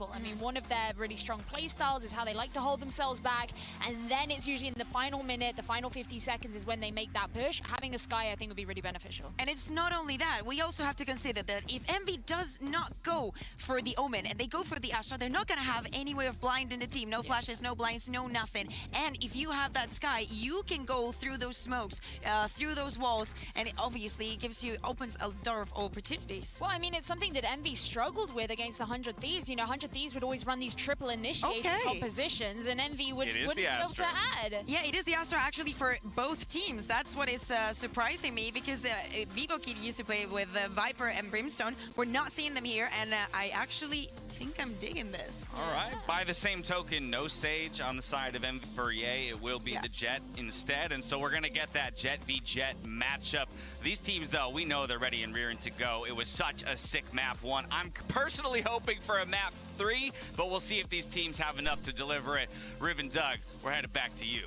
I mean, one of their really strong playstyles is how they like to hold themselves back, and then it's usually in the final minute, the final 50 seconds is when they make that push. Having a Skye, I think, would be really beneficial. And it's not only that, we also have to consider that if Envy does not go for the Omen and they go for the Astra, they're not going to have any way of blinding the team. No flashes, no blinds, no nothing. And if you have that Skye, you can go through those smokes, through those walls, and it obviously opens a door of opportunities. Well, I mean, it's something that Envy struggled with against 100 Thieves. You know, 100 Thieves would always run these triple initiated compositions, and Envy wouldn't be able to add. Yeah, it is the Astra actually for both teams. That's what is surprising me, because Vivo Kid used to play with Viper and Brimstone. We're not seeing them here, and I actually think I'm digging this. All right. By the same token, no Sage on the side of Envy for Ye. It will be the Jet instead, and so we're going to get that Jet v Jet matchup. These teams, though, we know they're ready and rearing to go. It was such a sick map 1. I'm personally hoping for a map 3, but we'll see if these teams have enough to deliver it. Riv and Doug, we're headed back to you.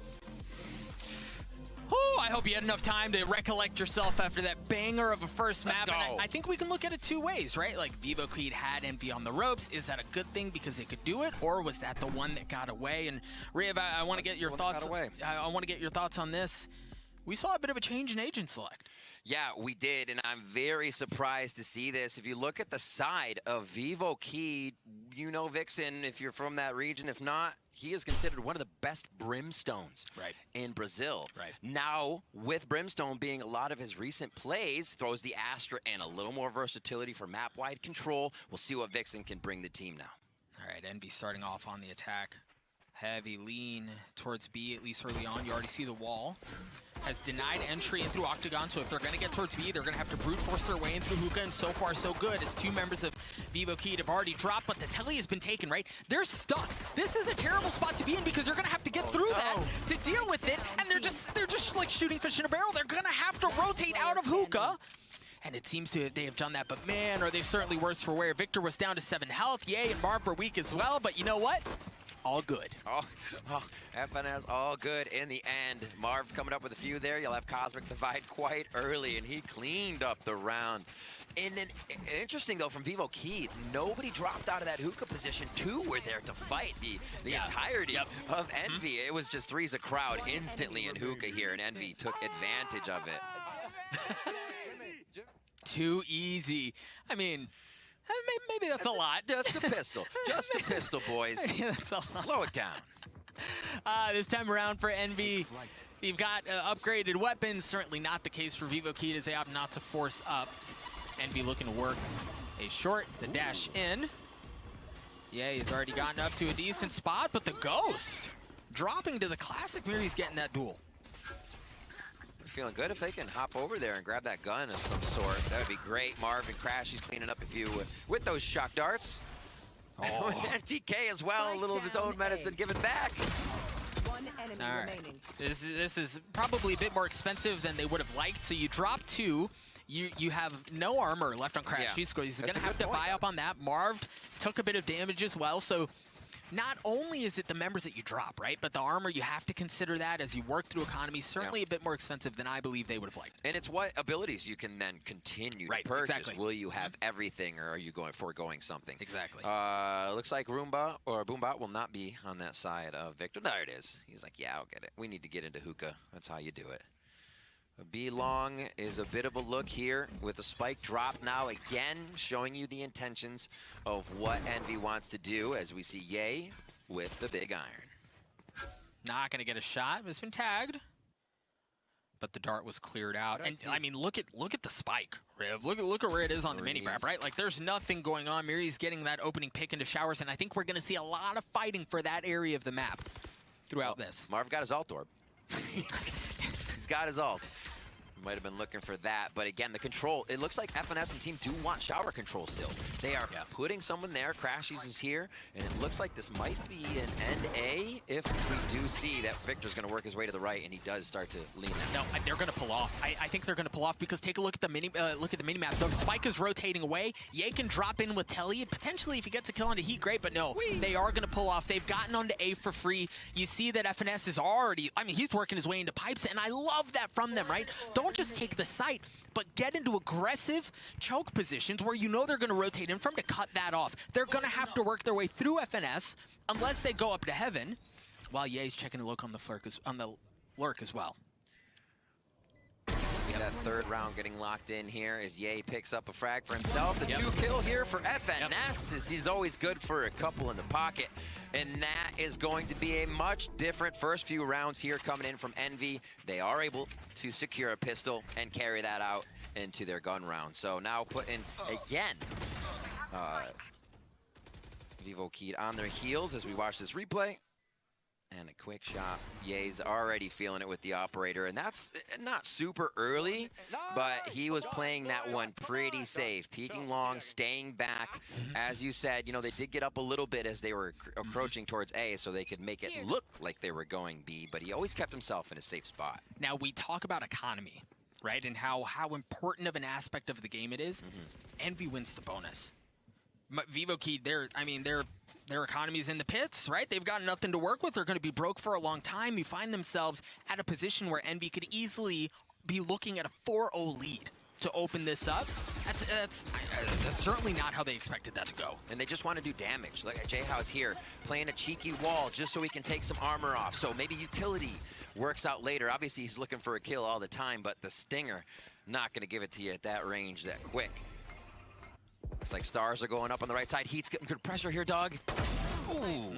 I hope you had enough time to recollect yourself after that banger of a first map. And I think we can look at it two ways, right? Like, Vivo Kid had Envy on the ropes. Is that a good thing because they could do it, or was that the one that got away? And Riv, I want to get your thoughts. I want to get your thoughts on this. We saw a bit of a change in agent select. Yeah, we did, and I'm very surprised to see this. If you look at the side of Vivo Kid, you know Vixen, if you're from that region. If not, he is considered one of the best Brimstones in Brazil. Now, with Brimstone being a lot of his recent plays, throws the Astra and a little more versatility for map-wide control. We'll see what Vixen can bring the team now. All right, Envy starting off on the attack. Heavy lean towards B, at least early on. You already see the wall. Has denied entry in through Octagon, so if they're going to get towards B, they're going to have to brute force their way in through Hookah, and so far so good, as two members of Vivo Kid have already dropped, but the telly has been taken, right? They're stuck. This is a terrible spot to be in, because they're going to have to get through that to deal with it, and they're just like shooting fish in a barrel. They're going to have to rotate out of Hookah. And it seems to they have done that, but man, are they certainly worse for wear. Victor was down to 7 health. Yay, and Marv were weak as well, but you know what? All good. FNS all good in the end. Marv coming up with a few there. You'll have Cosmic Divide quite early, and he cleaned up the round. And then, interesting though, from Vivo Kid, nobody dropped out of that Hookah position. 2 were there to fight the entirety of Envy. It was just three's a crowd instantly in Hookah here, and Envy took advantage of it. Too easy. I mean, maybe that's a lot. Just a pistol. Just a pistol, boys. That's a lot. Slow it down. This time around for Envy, you've got upgraded weapons. Certainly not the case for Vivo Kid, as they opt not to force up. Envy looking to work a short, the dash in. Yeah, he's already gotten up to a decent spot, but the Ghost dropping to the classic. Miri's getting that duel. Feeling good if they can hop over there and grab that gun of some sort. That would be great. Marv and Crash, he's cleaning up a few with those shock darts. And TK as well, a little of his own medicine given back. One enemy remaining. This is probably a bit more expensive than they would have liked. So you drop 2. You have no armor left on Crash. He's going to have to buy up on that. Marv took a bit of damage as well. So not only is it the members that you drop, right? But the armor, you have to consider that as you work through economy. Certainly a bit more expensive than I believe they would have liked. And it's what abilities you can then continue to purchase. Exactly. Will you have everything, or are you foregoing something? Exactly. Looks like Roomba or Boombot will not be on that side of Victor. There it is. He's like, yeah, I'll get it. We need to get into Hookah. That's how you do it. B-Long is a bit of a look here with a spike drop now again, showing you the intentions of what Envy wants to do, as we see Ye with the big iron. Not going to get a shot. It's been tagged. But the dart was cleared out. And I mean, look at the spike, Riv. Look at where it is on the mini-map, right? Like, there's nothing going on. Miri's getting that opening pick into showers, and I think we're going to see a lot of fighting for that area of the map throughout this. Marv got his ult orb. He's got his ult. Might have been looking for that, but again, the control, it looks like FNS and team do want shower control still. They are putting someone there. Crashies is here, and it looks like this might be an end A if we do see that Victor's going to work his way to the right, and he does start to lean out. No, they're going to pull off. I think they're going to pull off, because take a look at the mini map. The spike is rotating away. Ye can drop in with Telly, and potentially if he gets a kill onto Heat, great, but no, they are going to pull off. They've gotten onto A for free. You see that FNS is already, I mean, he's working his way into pipes, and I love that from them, right? Don't don't just take the site, but get into aggressive choke positions where you know they're going to rotate in from to cut that off. They're going to have to work their way through FNS unless they go up to heaven, while Ye's checking to look on the lurk as well. That third round getting locked in here as Ye picks up a frag for himself. The 2-kill here for FNS is he's always good for a couple in the pocket. And that is going to be a much different first few rounds here coming in from Envy. They are able to secure a pistol and carry that out into their gun round. So now putting, again, Vivo Keyed on their heels as we watch this replay. And a quick shot. Ye's already feeling it with the operator, and that's not super early, but he was playing that one pretty safe, peeking long, staying back. As you said, you know, they did get up a little bit as they were approaching towards A, so they could make it look like they were going B, but he always kept himself in a safe spot. Now, we talk about economy, right, and how important of an aspect of the game it is. Envy wins the bonus. Vivo Key, their economy's in the pits, right? They've got nothing to work with. They're going to be broke for a long time. You find themselves at a position where Envy could easily be looking at a 4-0 lead to open this up. That's certainly not how they expected that to go. And they just want to do damage. Look at J-House here, playing a cheeky wall just so he can take some armor off. So maybe utility works out later. Obviously, he's looking for a kill all the time, but the Stinger, not going to give it to you at that range that quick. Looks like stars are going up on the right side. Heat's getting good pressure here, dog. Ooh.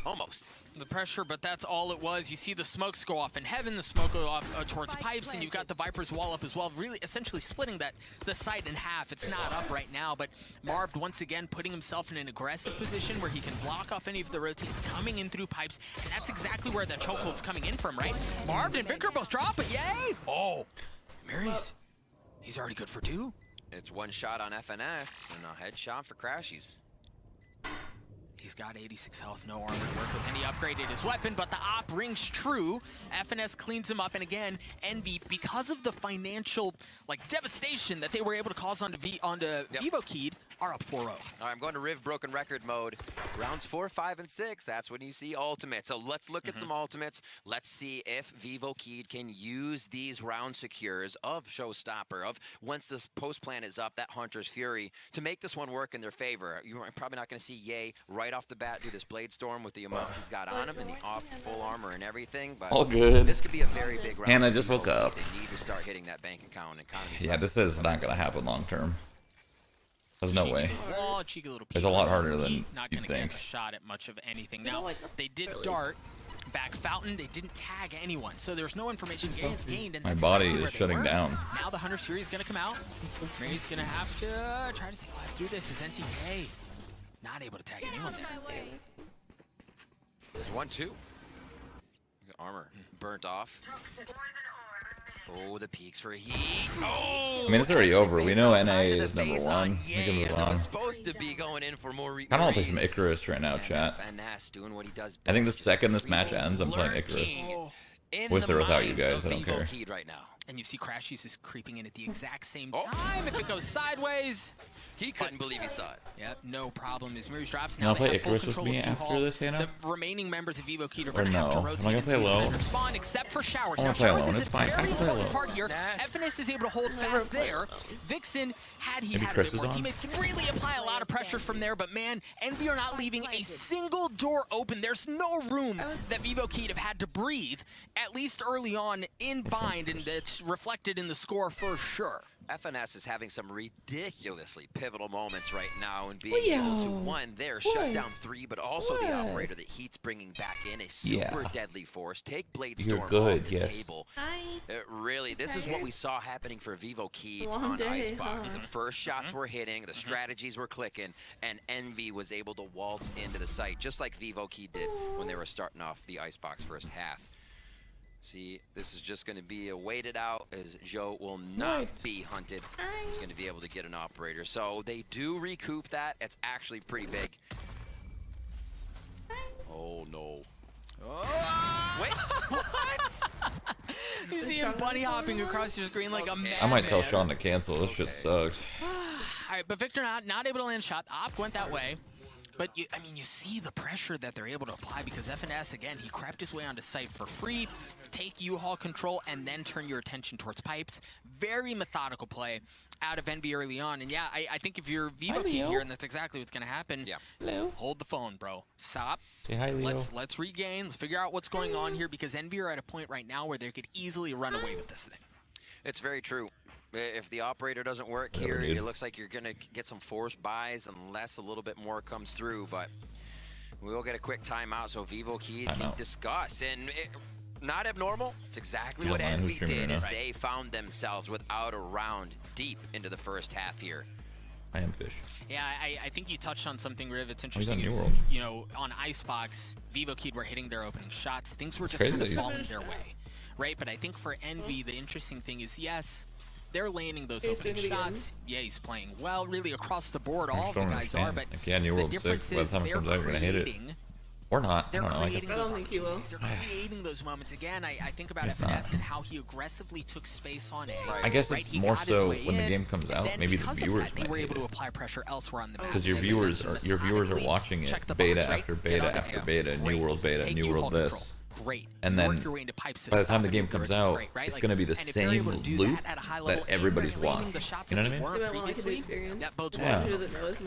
Almost. The pressure, but that's all it was. You see the smokes go off in heaven, the smoke go off towards pipes, and you've got the Viper's wall up as well, really essentially splitting the site in half. It's not up right now, but Marv once again putting himself in an aggressive position where he can block off any of the rotates coming in through pipes, and that's exactly where that chokehold's coming in from, right? Marv and Vicar both drop it, yay! Oh, Mary's, he's already good for 2. It's one shot on FNS and a headshot for Crashies. He's got 86 health, no armor to work with, and he upgraded his weapon, but the op rings true. FNS cleans him up, and again, Envy, because of the financial devastation that they were able to cause onto Vivo Keyed, are up 4-0. All right, I'm going to Riv broken record mode. Rounds 4, 5, and 6. That's when you see ultimates. So let's look at some ultimates. Let's see if Vivo Keyed can use these round secures of Showstopper, of once the post plan is up, that Hunter's Fury, to make this one work in their favor. You're probably not going to see Ye right off the bat do this Blade Storm with the amount he's got on him and the off full armor and everything. But all good. This could be a very big round. Hannah just woke up. They need to start hitting that bank account. Yeah, this is not going to happen long term. There's no way. Wall, cheeky little It's a lot harder than not you going think. to get a shot at much of anything. Now, they did dart back Fountain. They didn't tag anyone, so there's no information gained. And My that's body exactly is where they shutting were. down. Now the Hunter's Fury is going to come out. Mary's going to have to try to stay alive through this. Is NTK not able to tag anyone there? There's 1-2. Armor burnt off. Oh, the peaks for Heat. Oh, I mean, it's already over. We know NA is number 1. We can move It on. was supposed to be going in for more. I want to play some Icarus right now, chat. Doing what he does I think the best, second this match ends, I'm playing Icarus. With or without you guys, I don't care. Right now. And you see Crashies is creeping in at the exact same time. If it goes sideways, he couldn't believe he saw it. Yep, no problem. As Mirrors drops, You now wanna they play have full Icarus with control me of after U-Haul. this, Hannah? The remaining members of Vivo Keyed are Or going to have to no? rotate. Am I gonna play low? Spawn, except for Showers. I Now wanna play Showers alone, is it's a fine. I very can play important alone. part here. FNS is able to hold fast there. Vixen, had he Maybe had a Chris bit is more on? teammates, can really apply a lot of pressure from there. But man, Envy are not leaving a single door open. There's no room that Vivo Keyed have had to breathe, at least early on in bind, and it's reflected in the score for sure. FNS is having some ridiculously pivotal moments right now and being able to, one, there, shut down 3, but also the operator that Heat's bringing back in a super deadly force. Take Blade Storm off the table. Really, this is what we saw happening for Vivo Keyed on Icebox. The first shots were hitting, the strategies were clicking, and Envy was able to waltz into the site, just like Vivo Keyed did when they were starting off the Icebox first half. See, this is just going to be a waited out as Joe will not be hunted. He's going to be able to get an operator. So they do recoup that. It's actually pretty big. Oh, no. Oh. Wait, what? You see him bunny hopping across your screen like a man. I might tell Sean to cancel. This shit sucks. All right, but Victor not able to land shot. Op went that way. But you see the pressure that they're able to apply because FNS, again, he crept his way onto site for free, take U-Haul control, and then turn your attention towards pipes. Very methodical play out of Envy early on. And yeah, I think if you're Vivo King here, and that's exactly what's going to happen, Hello. Hold the phone, bro. Stop. Say hi, Leo. Let's regain, let's figure out what's going on here because Envy are at a point right now where they could easily run away with this thing. It's very true. If the operator doesn't work here, it looks like you're going to get some forced buys unless a little bit more comes through. But we will get a quick timeout so Vivo Key can discuss. And not abnormal. It's exactly what Envy did as they found themselves without a round deep into the first half here. I am fish. Yeah, I think you touched on something, Riv. It's interesting. New World. You know, on Icebox, Vivo Key were hitting their opening shots. Things were just kind of falling their way, right? But I think for Envy, the interesting thing is, yes, they're landing those opening shots. Yeah, he's playing well, really across the board. All of the guys are, but New World 6, by the time it comes out, you're gonna hit it. Or not. I don't know. I don't think he will. They're creating those moments. Again, I think about FNS and how he aggressively took space on A. I guess it's more so when the game comes out, maybe the viewers might were able to apply pressure elsewhere on the map. Because your viewers are watching it beta after beta after beta, New World beta, New World this. Great. And then by the time the game comes out, it's going to be the same loop that everybody's watching. You know what I mean? That bodes well.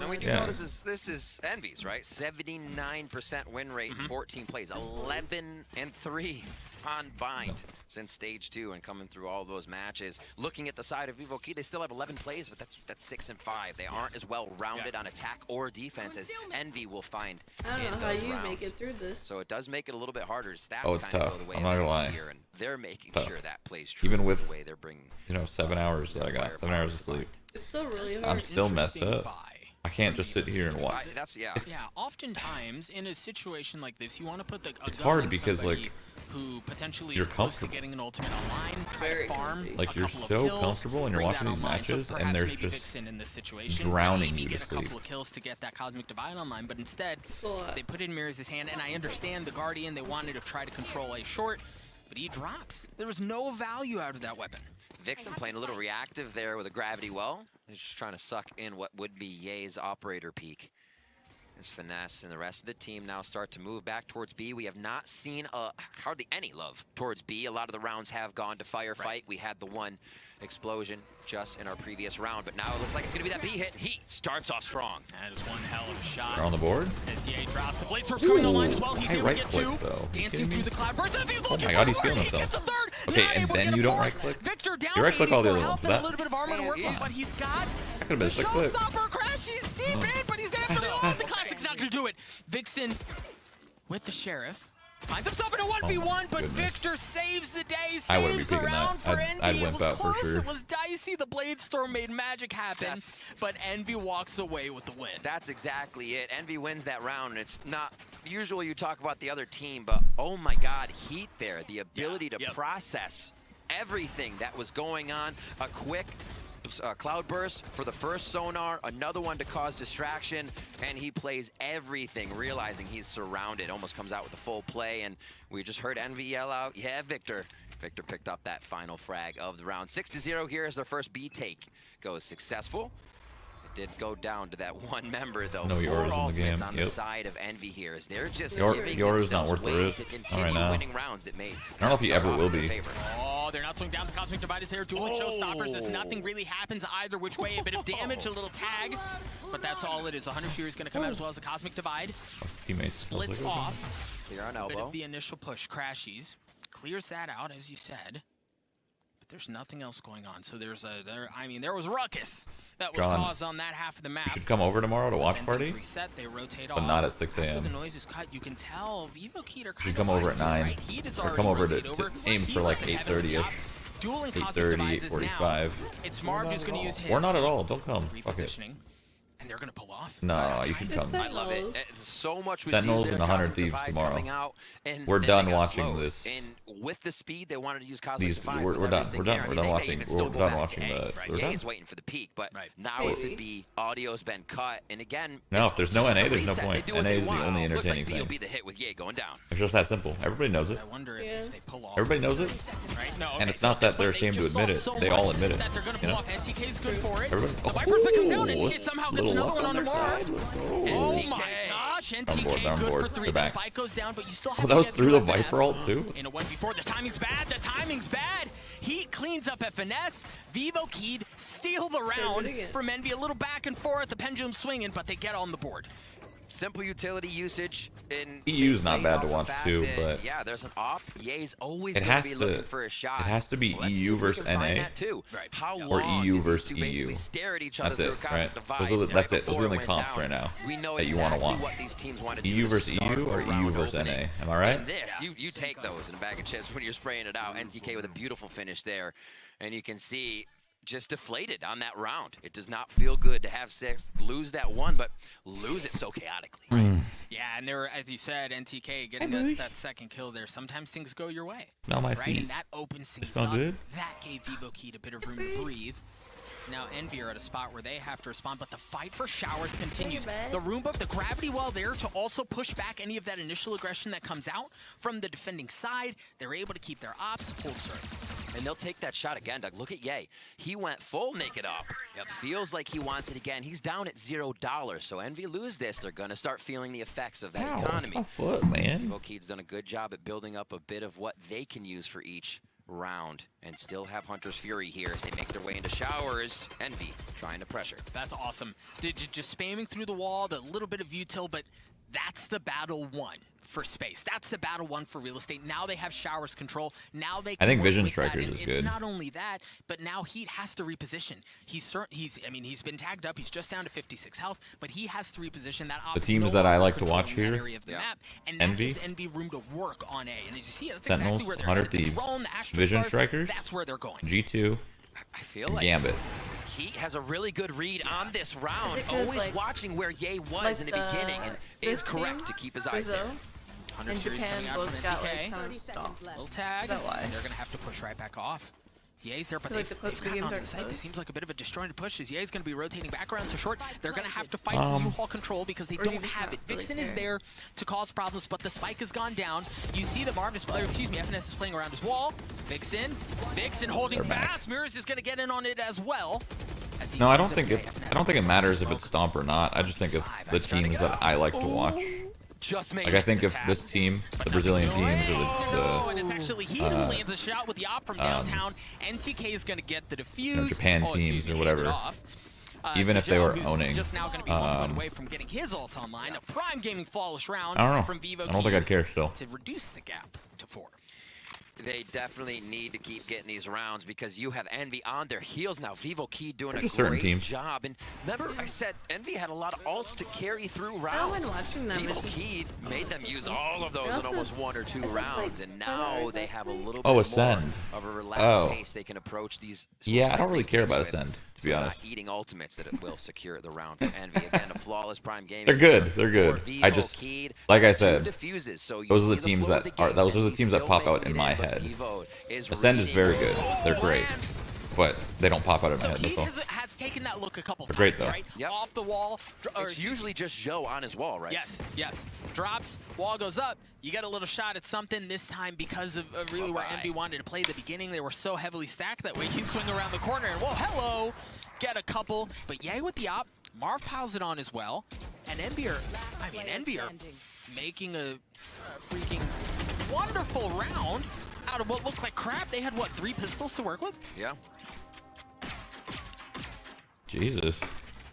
And we do know this is Envy's, right? 79% win rate, 14 plays, 11-3 on Bind since stage 2 and coming through all those matches. Looking at the side of Vivo Key, they still have 11 plays, but that's 6 and 5. They aren't as well rounded on attack or defense as Envy will find in those rounds. Make it through this. So it does make it a little bit harder. Stats it's kind of tough. go the way I'm not gonna lie. here, and they're making Tough. sure that plays true. Even with the way they're bringing, 7 hours that I got, 7 hours of sleep. It's still really hard. I'm still messed up. I can't just sit here and watch. Yeah, oftentimes in a situation like this, you want to put the it's hard because like who potentially you're is close to getting an ultimate online, try to farm like you're so comfortable and you're watching these matches and there's just in this situation, drowning you to get a sleep. couple of kills to get that Cosmic Divide online, but instead they put in Mirrors' hand, and I understand the Guardian, they wanted to try to control a short, but he drops. There was no value out of that weapon. Vixen playing a little reactive there with a gravity well. He's just trying to suck in what would be Ye's operator peak. As Finesse and the rest of the team now start to move back towards B. We have not seen hardly any love towards B. A lot of the rounds have gone to firefight. We had the one explosion just in our previous round, but now it looks like it's going to be that B hit. He starts off strong. That is one hell of a shot. They're on the board. As Ye drops the blade source coming online as well. He's able to get two. Dancing through the cloud burst. Oh my god, he's feeling himself. Okay, and then you don't right click. Victor down. You right click all the other ones. A little bit of armor to work with, but he's got that could have been a click. Showstopper crash. He's deep in, but he's going to have to reload. The Classic's not going to do it. Vixen with the Sheriff. Finds himself in a 1v1, but Victor saves the day, saves the round for Envy. It was close, for sure. It was dicey. The Blade Storm made magic happen, but Envy walks away with the win. That's exactly it. Envy wins that round, and it's not usual you talk about the other team, but oh my god, Heat there. The ability to process everything that was going on. A quick cloud burst for the first sonar, another one to cause distraction, and he plays everything, realizing he's surrounded. Almost comes out with a full play, and we just heard Envy yell out, yeah, Victor. Victor picked up that final frag of the round. 6-0 here as their first B take goes successful. It did go down to that one member, though. No, yours on the game. On the side of Envy here, as they're just yours not worth the risk. All right now. Winning rounds that made I don't know if he ever will be. Oh, they're not slowing down. The Cosmic Divide is there. Dueling Showstoppers as nothing really happens either which way. A bit of damage, a little tag, but that's all it is. 100 Fury is going to come out as well as a Cosmic Divide. Teammates splits off. Clear on elbow. Bit of the initial push. Crashies clears that out, as you said. There's nothing else going on, so there was ruckus that was caused on that half of the map. You should come over tomorrow to watch party, reset, they rotate but not at 6 a.m. The noise is cut. You can tell Vivo Key are should come over at 9. Right? Heat is or come over to aim for like 8:30ish. 8:30, 8:45. It's Marv who's going to use his. Or not at all. Don't come. Fuck it. And they're going to pull off. No, you should come. I love it. So much was Sentinels and 100 Thieves tomorrow. We're done watching this. And with the speed, they wanted to use Cosmic Divide. We're done watching. We're done watching the. Ye's waiting for the peak, but now it's the B. Audio's been cut, and again. No, if there's no NA, there's no point. NA is the only entertaining thing. Looks like B will be the hit with Ye going down. It's just that simple. Everybody knows it. I wonder if they pull off. Everybody knows it. And it's not that they're ashamed to admit it. They all admit it. You know? NTK's good for it. Everybody. The Viper's picking him down, and he somehow gets another one on tomorrow. Oh my god. push. board, NTK they're on good board. for 3. They're The back. spike goes down, but you still have Oh, to that was get through the FNS. Viper ult too? In a 1v4, the timing's bad. The timing's bad. Heat cleans up FNS. Vivo Keyed steal the round from Envy. A little back and forth, the pendulum swinging, but they get on the board. Simple utility usage. EU's not bad to watch too, but yeah, there's an off. Ye's always it going to has be to. looking for a shot. It has to be Let's see EU if we versus can find NA, that too. Right. How or long EU did versus these two basically EU. stare at each other That's through a it, cosmic right? divide That's it. Those before are the only went comps down? right now We know that you want to exactly watch. what these teams want to do EU to versus start EU the or EU round versus opening. NA. Am I right? And this, you take those in a bag of chips when you're spraying it out. NTK with a beautiful finish there, and you can see just deflated on that round. It does not feel good to have 6, lose that 1, but lose it so chaotically. Yeah, and they were, as you said, NTK getting that second kill there. Sometimes things go your way. Not my right? feet. And that opens things Smell up. good? That gave Vivo Keyed a bit of room to breathe. Now Envy are at a spot where they have to respond, but the fight for showers continues. The Roomba, the gravity well there to also push back any of that initial aggression that comes out from the defending side. They're able to keep their ops, hold serve. And they'll take that shot again, Doug. Look at Ye. He went full naked up. Feels like he wants it again. He's down at $0. So Envy lose this, they're going to start feeling the effects of that economy. My foot, man. Vivo Keyed's done a good job at building up a bit of what they can use for each round and still have Hunter's Fury here as they make their way into showers. Envy trying to pressure. That's awesome. Just spamming through the wall, the little bit of util, but that's the battle won for space. That's the battle won for real estate. Now they have showers control. Now they can I think work Vision with that. Strikers And is it's good. not only that, but now Heat has to reposition. I mean, he's been tagged up. He's just down to 56 health, but he has to reposition that. The teams that I like to watch here, map, and that Envy, gives Envy room to work on A. And as you see, that's Sentinels, exactly where they're 100 headed. Thieves, Drone, the Astro Vision Stars, Strikers, that's where they're going. G2, I feel and like Gambit. Heat has a really good read on this round, Because, always like- watching where Ye was like in the beginning, and is this correct team, to keep his eyes Brazil, there. Hunter and Series Japan coming out both from got NTK. like kind of stopped. Little tag. Is that why? They're going to have to push right back off. Ye's there, but I feel like they've the gotten games on are the site. close. This seems like a bit of a disjointed push as Ye's going to be rotating back around to short. They're going to have to fight for U-Haul control because they Or don't you just have not it. really Vixen is care. there to cause problems, but the spike has gone down. You see that FNS is playing around his wall. Vixen holding They're back. fast. Mirrors is going to get in on it as well. As he No, I comes don't think in. it's. I don't think it matters if it's Stomp or not. I just think it's the teams that I like to watch. Just made Like I think if this team, the Brazilian teams, or And it's actually he who lands a shot with the op from downtown. NTK is going to get the defuse. Japan teams or whatever. Even if they were owning, just now going to be 1 point away from getting his ult online. A prime gaming flawless round I don't know. from Vivo. I don't think I'd care still. To reduce the gap to 4. They definitely need to keep getting these rounds because you have Envy on their heels now. Vivo Key doing There's a a certain great team. job. And remember, I said Envy had a lot of ults to carry through I don't rounds. mind watching them. Vivo It's just- Key made them use all of those They in also- almost 1 or 2 rounds, and now they have a little Oh, bit Ascend. more of a relaxed Oh. pace they can approach these. Yeah, I don't really care about with. Ascend, to be So honest. not eating ultimates that it will secure the round for Envy. Again, a flawless prime game. They're good. They're good. For Vivo I just, Keyed, like I 2 said, diffuses, so you those are the see teams flow of that the are. game, Those are and the he's teams that still pop out making in it my but head. Vivo is Ascend is reading very good. They're great, lands. but they don't pop out of my So head. he That's all. has taken that look a couple They're times, great, though. right? Yep. Off the wall. It's usually just Joe on his wall, right? Yes. Drops, wall goes up. You get a little shot at something this time because of really where Envy wanted to play at the beginning. They were so heavily stacked that way. You swing around the corner and, well, hello, get a couple. But Ye with the op. Marv piles it on as well. And Envy are making a freaking wonderful round out of what looked like crap. They had, what, 3 pistols to work with? Yeah. Jesus.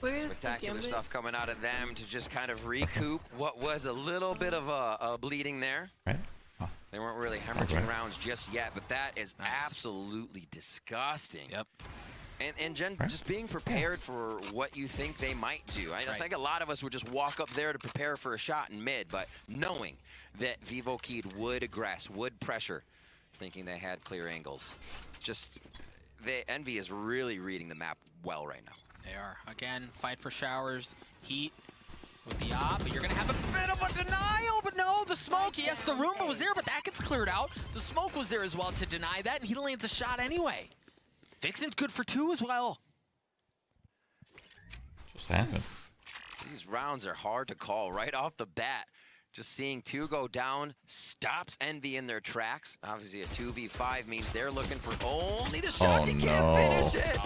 Where's the Spectacular Gambit? stuff coming out of them to just kind of recoup what was a little bit of a bleeding there. Right? Oh, They weren't really hemorrhaging right. rounds just yet, but that is Nice. absolutely disgusting. Yep. And Jen, just being prepared for what you think they might do. I think a lot of us would just walk up there to prepare for a shot in mid, but knowing that Vivo Keyed would aggress, would pressure, thinking they had clear angles. Just, Envy is really reading the map well right now. They are. Again, fight for showers. Heat with the op, but you're going to have a bit of a denial, but no, the smoke. Yes, the Roomba was there, but that gets cleared out. The smoke was there as well to deny that, and he lands a shot anyway. Vixen's good for 2 as well. just happened. These rounds are hard to call right off the bat. Just seeing 2 go down stops Envy in their tracks. Obviously, a 2v5 means they're looking for only the shots. Oh, He can't no. finish it.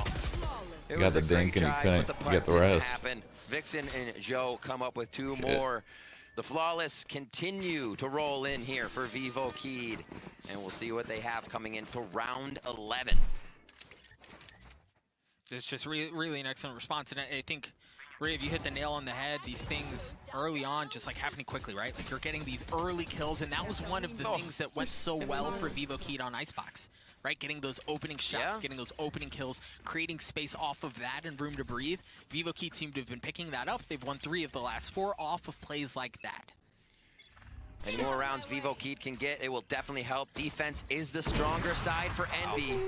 It You got was the a great dink and you try, couldn't but the get putt the didn't rest. happen. Vixen and Joe come up with 2 Shit. more. The Flawless continue to roll in here for Vivo Keed, and we'll see what they have coming into round 11. It's just really an excellent response, and I think, Riv, you hit the nail on the head. These things early on just like happening quickly, right? Like you're getting these early kills, and that was one of the things that went so well for Vivo Keed on Icebox, right? Getting those opening shots, getting those opening kills, creating space off of that and room to breathe. Vivo Keed seem to have been picking that up. They've won 3 of the last 4 off of plays like that. Any more rounds Vivo Keed can get, it will definitely help. Defense is the stronger side for Envy.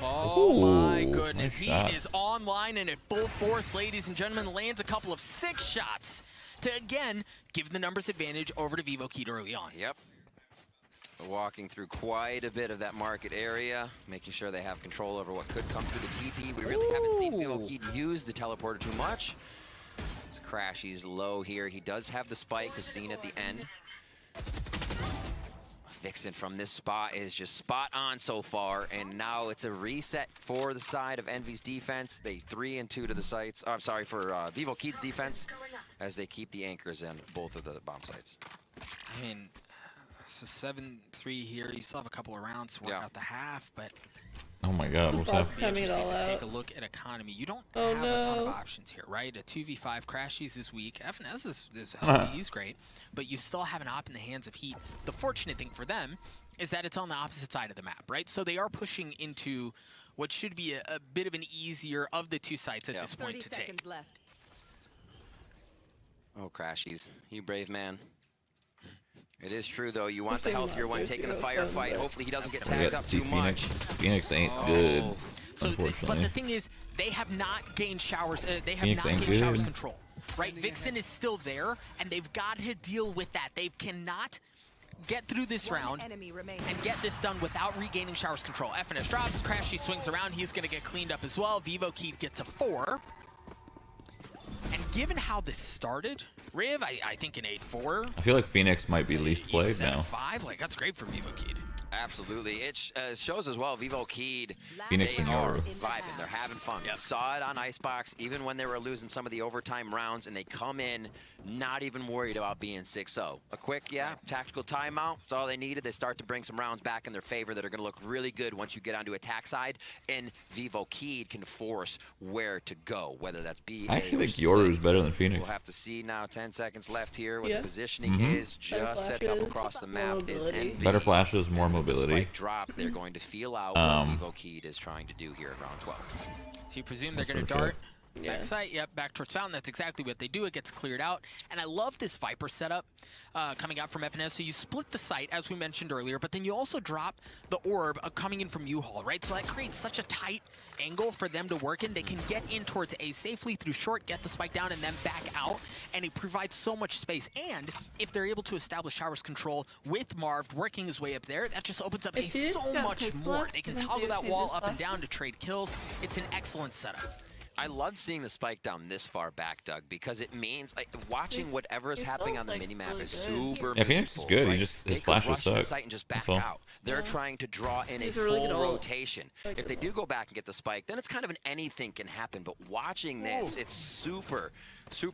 Oh my goodness, he is online and at full force, ladies and gentlemen. Lands a couple of 6 shots to, again, give the numbers advantage over to Vivo Keed early on. Yep. Walking through quite a bit of that market area, making sure they have control over what could come through the TP. We really haven't seen Vivo Keed use the teleporter too much. It's Crashy's low here. He does have the spike, was seen at the end. Vixen from this spot is just spot on so far, and now it's a reset for the side of Envy's defense. They 3 and 2 to the sites. Oh, I'm sorry, for Vivo Keed's defense, as they keep the anchors in both of the bomb sites. I mean, so 7-3 here. You still have a couple of rounds to work out the half, but oh my God, what's happening? Take a look at economy. You don't have a ton of options here, right? A 2v5, Crashies is weak. FNS is healthy, he's great, but you still have an op in the hands of Heat. The fortunate thing for them is that it's on the opposite side of the map, right? So they are pushing into what should be a bit of an easier of the 2 sites at this point to take. Left. Oh, Crashies, you brave man. It is true, though. You want the healthier one taking the firefight. Hopefully he doesn't get tagged up too much. Phoenix ain't good, so unfortunately. But the thing is, they have not gained showers. They have not gained showers control, right? Vixen is still there, and they've got to deal with that. They cannot get through this round and get this done without regaining showers control. FNS drops, Crashy swings around. He's going to get cleaned up as well. Vivo Keed gets a 4. And given how this started, Riv, I think an 8-4. I feel like Phoenix might be least played now. 7-5, like that's great for Vivo Keed. Absolutely. It shows as well, Vivo Keed, Phoenix they and are Yoru. vibing. They're having fun. Yep. Saw it on Icebox, even when they were losing some of the overtime rounds, and they come in not even worried about being 6-0. A quick, tactical timeout. That's all they needed. They start to bring some rounds back in their favor that are going to look really good once you get onto attack side, and Vivo Keed can force where to go, whether that's B, I actually think Yoru's better than Phoenix. We'll have to see now. 10 seconds left here. What the positioning is, just setting up across the map is NB. Better flashes, more mobility. They're going to feel out what Vivo Keed is trying to do here in round 12. So you presume they're going to dart back site, back towards Fountain. That's exactly what they do. It gets cleared out. And I love this Viper setup coming out from FNS. So you split the site, as we mentioned earlier, but then you also drop the orb coming in from U-Haul, right? So that creates such a tight angle for them to work in. They can get in towards A safely through short, get the spike down, and then back out. And it provides so much space. And if they're able to establish showers control with Marv working his way up there, that just opens up A so much more. They can toggle that wall up and down to trade kills. It's an excellent setup. I love seeing the spike down this far back, Doug, because it means like watching whatever is happening on the minimap is super meaningful. Phoenix is good. Right? His they flashes rush to the suck. site and just back out. They're trying to draw in a full rotation. If they do go back and get the spike, then it's kind of an anything can happen. But watching this, it's super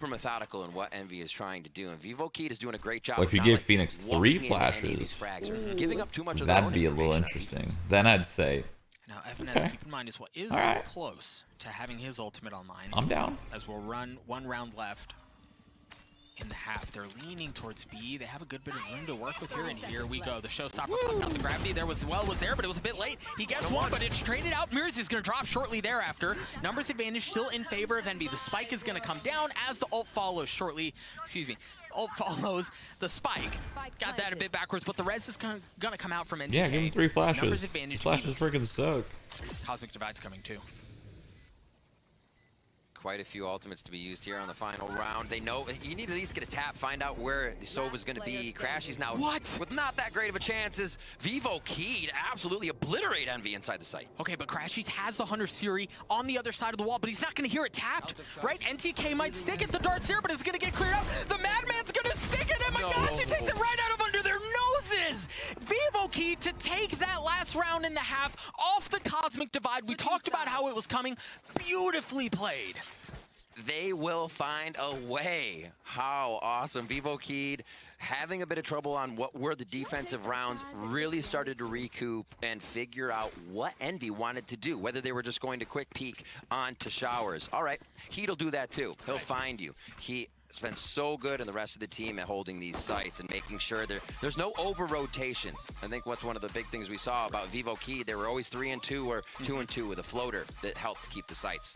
methodical in what Envy is trying to do. And Vivo Keed is doing a great job. Well, if you give Phoenix 3 flashes, these frags or giving up too much of that'd be a little interesting. Then I'd say, now, FNS, keep in mind, is what is close to having his ultimate online. I'm down. As we'll run 1 round left in the half. They're leaning towards B. They have a good bit of room to work with here, and here we go. The showstopper puts out the gravity. There was there, but it was a bit late. He gets one, but it's traded out. Mirrors is going to drop shortly thereafter. Numbers advantage still in favor of Envy. The spike is going to come down as the ult follows shortly. Excuse me. Ult follows the spike. Got that a bit backwards, but the res is going to come out from NTK. Yeah, give him 3 flashes. Numbers advantage. Flashes freaking suck. Cosmic Divide's coming too. Quite a few ultimates to be used here on the final round. They know you need to at least get a tap, find out where the Sova's going to be. Crashy's now with not that great of a chances. Vivo Keed absolutely obliterate Envy inside the site. Okay, but Crashy's has the Hunter Siri on the other side of the wall, but he's not going to hear it tapped, right? NTK might stick it. The dart's there, but it's going to get cleared out. The Madman's going to stick it, and my gosh, he takes it right out of under their noses. Vivo Keed to take that last round in the half off the Cosmic Divide. We talked about how it was coming. Beautifully played. they will find a way. How awesome. Vivo Keyed having a bit of trouble on what were the defensive rounds, really started to recoup and figure out what Envy wanted to do, whether they were just going to quick peek onto Showers. All right, Heat'll do that too. He'll find you. He has been so good and the rest of the team at holding these sites and making sure there's no over rotations. I think what's one of the big things we saw about Vivo Keyed, they were always 3-2 or 2-2 with a floater that helped keep the sites.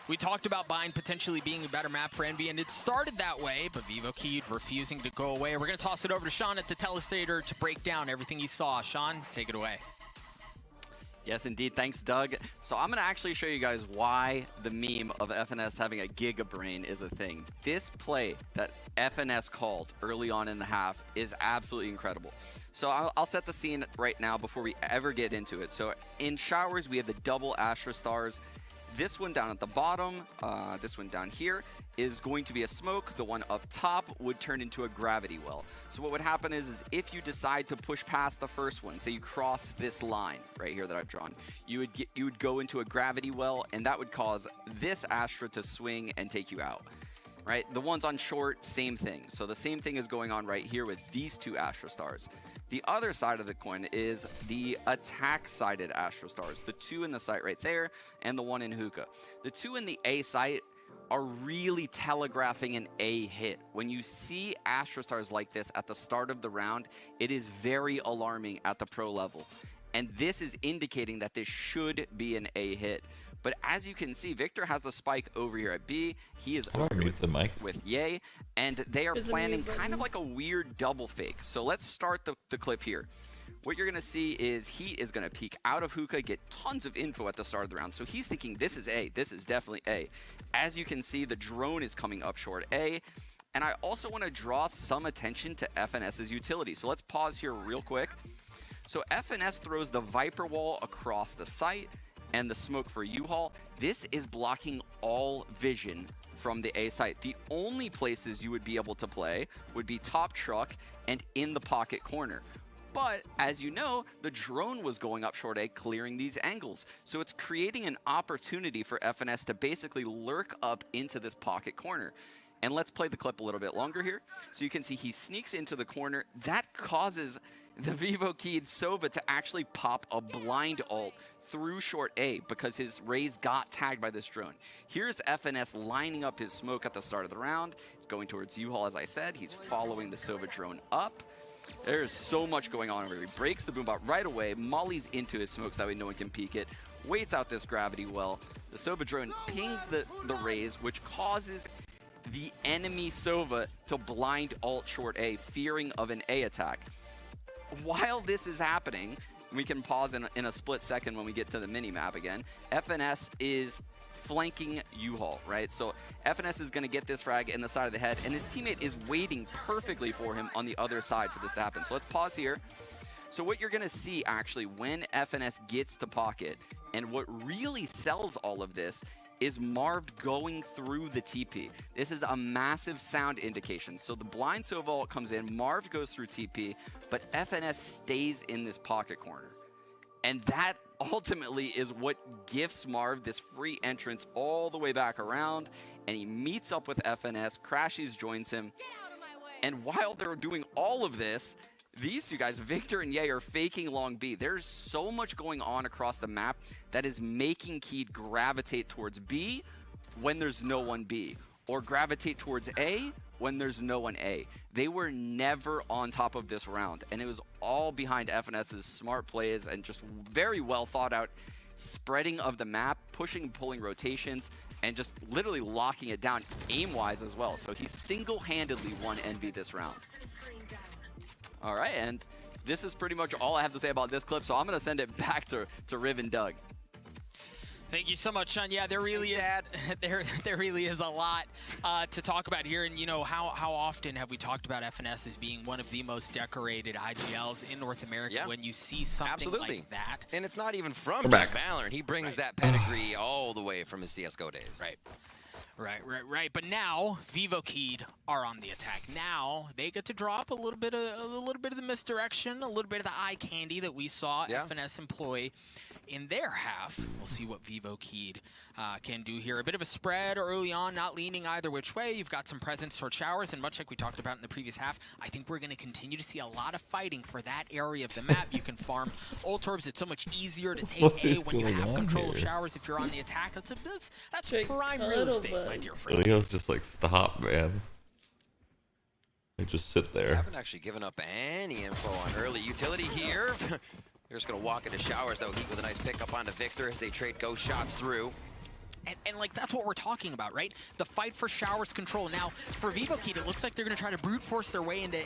We talked about Bind potentially being a better map for Envy, and it started that way, but Vivo Keyed refusing to go away. We're going to toss it over to Sean at the Telestrator to break down everything he saw. Sean, take it away. Yes, indeed. Thanks, Doug. So I'm going to actually show you guys why the meme of FNS having a Giga Brain is a thing. This play that FNS called early on in the half is absolutely incredible. So I'll set the scene right now before we ever get into it. So in Showers, we have the double Astra Stars. This one down at the bottom, this one down here, is going to be a smoke. The one up top would turn into a gravity well. So what would happen is if you decide to push past the first one, say you cross this line right here that I've drawn, you would go into a gravity well, and that would cause this Astra to swing and take you out. Right? The ones on short, same thing. So the same thing is going on right here with these two Astra Stars. The other side of the coin is the attack-sided Astra Stars, the two in the site right there and the one in Hookah. The two in the A site are really telegraphing an A hit. When you see Astra Stars like this at the start of the round, it is very alarming at the pro level. And this is indicating that this should be an A hit. But as you can see, Victor has the spike over here at B. He is over with Ye, and they are planning kind of like a weird double fake. So let's start the clip here. What you're going to see is he is going to peek out of Hookah, get tons of info at the start of the round. So he's thinking this is A. This is definitely A. As you can see, the drone is coming up short A. And I also want to draw some attention to FNS's utility. So let's pause here real quick. So FNS throws the Viper wall across the site and the smoke for U-Haul. This is blocking all vision from the A site. The only places you would be able to play would be top truck and in the pocket corner. But as you know, the drone was going up short A, clearing these angles. So it's creating an opportunity for FNS to basically lurk up into this pocket corner. And let's play the clip a little bit longer here. So you can see he sneaks into the corner. That causes the Vivo Keyed Sova to actually pop a blind ult through short A because his rays got tagged by this drone. Here's FNS lining up his smoke at the start of the round. It's going towards U-Haul, as I said. He's following the Sova drone up. There's so much going on over here. He breaks the boom bot right away, mollies into his smokes, that way no one can peek it, waits out this gravity well. The Sova drone pings the rays, which causes the enemy Sova to blind ult short A, fearing of an A attack. While this is happening, we can pause in a split second when we get to the mini-map again. FNS is flanking U-Haul, right? So FNS is going to get this frag in the side of the head, and his teammate is waiting perfectly for him on the other side for this to happen. So let's pause here. So what you're going to see, actually, when FNS gets to pocket, and what really sells all of this, is Marv going through the TP. This is a massive sound indication. So the blind Sova ult comes in, Marv goes through TP, but FNS stays in this pocket corner. And that ultimately is what gifts Marv this free entrance all the way back around, and he meets up with FNS, Crashies joins him. And while they're doing all of this, these two guys, Victor and Ye, are faking long B. There's so much going on across the map that is making Keyed gravitate towards B when there's no one B, or gravitate towards A when there's no one A. They were never on top of this round, and it was all behind FNS's smart plays and just very well thought out spreading of the map, pushing and pulling rotations, and just literally locking it down aim-wise as well. So he single-handedly won Envy this round. All right, and this is pretty much all I have to say about this clip, so I'm going to send it back to Riv and Doug. Thank you so much, Sean. Yeah, there really there really is a lot to talk about here. And, you know, how often have we talked about FNS as being one of the most decorated IGLs in North America when you see something like that? And it's not even from just Valorant. He brings that pedigree all the way from his CSGO days. Right. But now Vivo Keyed are on the attack. Now they get to drop a little bit of the misdirection, a little bit of the eye candy that we saw FNS employ in their half. We'll see what Vivo Keyed can do here. A bit of a spread early on, not leaning either which way. You've got some presence towards showers, and much like we talked about in the previous half, I think we're going to continue to see a lot of fighting for that area of the map. You can farm ult orbs. It's so much easier to take A when you have control of showers if you're on the attack. That's prime real estate, my dear friend. Leo's just like, stop, man. They just sit there. I haven't actually given up any info on early utility here. They're just going to walk into showers, though. Heat with a nice pickup onto Victor as they trade ghost shots through. And like, that's what we're talking about, right? The fight for showers control. Now, for Vivo Keyed, it looks like they're going to try to brute force their way into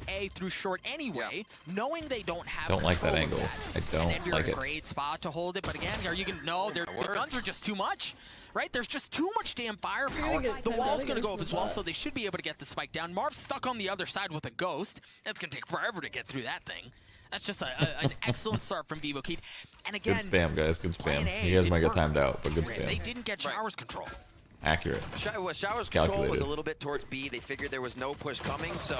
A through short anyway, knowing they don't have Don't like that angle. That. I don't and like in it. a great spot to hold it, but again, are you going to... No, the guns are just too much, right? There's just too much damn firepower. The wall's going to go up as well, so they should be able to get the spike down. Marv's stuck on the other side with a ghost. That's going to take forever to get through that thing. That's just an excellent start from Vivo Keyed. And again, good spam, guys. Good spam. You guys might get timed out, but good spam. They didn't get showers control. Accurate. Showers control was a little bit towards B. They figured there was no push coming, so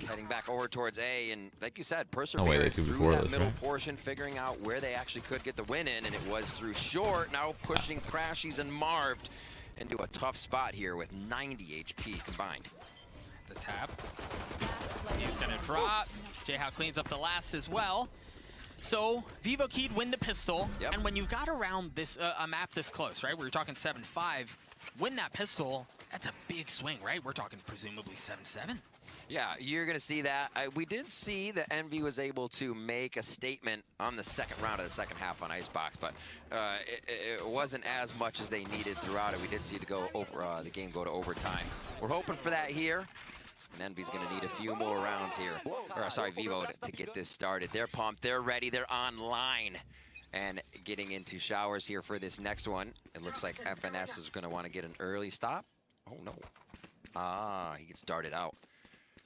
heading back over towards A. And like you said, perseverance through that middle portion, figuring out where they actually could get the win in, and it was through short. Now pushing Crashies and Marved into a tough spot here with 90 HP combined. The tap. He's going to drop. J-How cleans up the last as well. So, Vivo Keyed win the pistol, and when you've got around this a map this close, right, where you're talking 7-5, win that pistol, that's a big swing, right? We're talking presumably 7-7. Yeah, you're going to see that. We did see that Envy was able to make a statement on the second round of the second half on Icebox, but it wasn't as much as they needed throughout it. We did see the game go to overtime. We're hoping for that here. And Envy's going to need a few more rounds here. Or, sorry, Vivo to get this started. They're pumped. They're ready. They're online. And getting into showers here for this next one. It looks like FNS is going to want to get an early stop. Oh, no. He gets darted out.